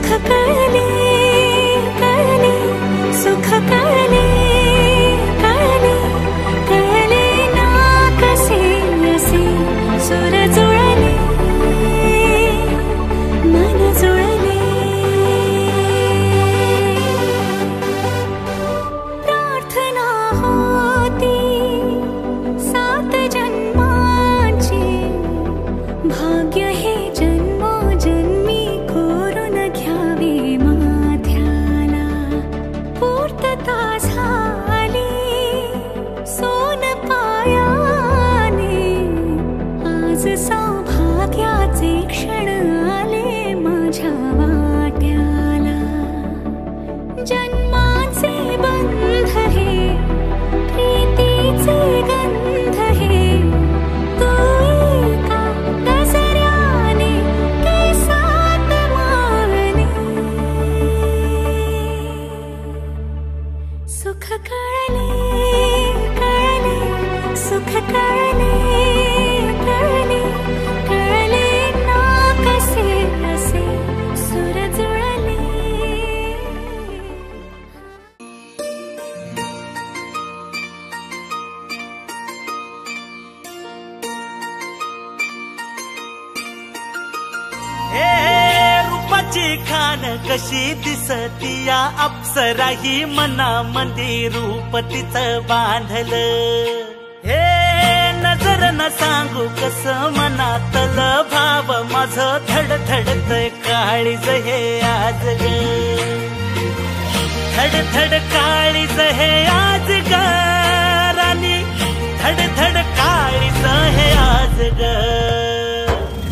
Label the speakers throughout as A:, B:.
A: कळले कळले सुख कळले कळले कळले ना कसे असे सुर जुळले मन जुळले प्रार्थना होती 7 जन्माची भाग्य हे जन्मोजन्मी कोरून घ्यावे माथ्याला पूर्तता झाली सोन पायाने आज सौभाग्याचे क्षण आले माझ्या वाट्याला जन्माचे बंध हे प्रीतीचे गंध हे तू एका गजऱ्याने केसात माळले सुख कळले कळले सुख कळले कळले कळले ना कसे असे सुर जुळले
B: रूपाची खान कशी दिसती या अप्सरा ही मनामध्ये रूप तिचं बांधलं हे नजर न सांगू कस मनातल भाव माझं धडधडतय काळीज हे आज ग धडधड काळीज हे आज ग राणी धडधड काळीज हे आज ग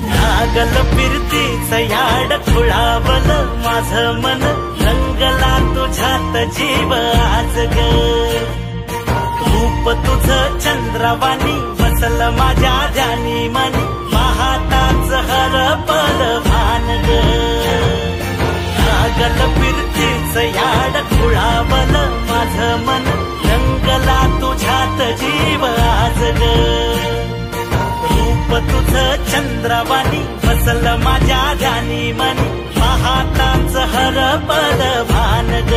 B: लागल फिरतीच याड खुळावल माझं मन रंगला तुझ्यात जीव आज ग रूप तुझं चंद्रवाणी बसल माझ्या ध्यानी मनी महाताच हरपल भान ग लागल फिरतीच याड खुळावल माझं मन रंगला तुझ्यात जीव आज ग रूप तुझं चंद्रवाणी बसल माझ्या ध्यानी मनी महाताच हरपल भान ग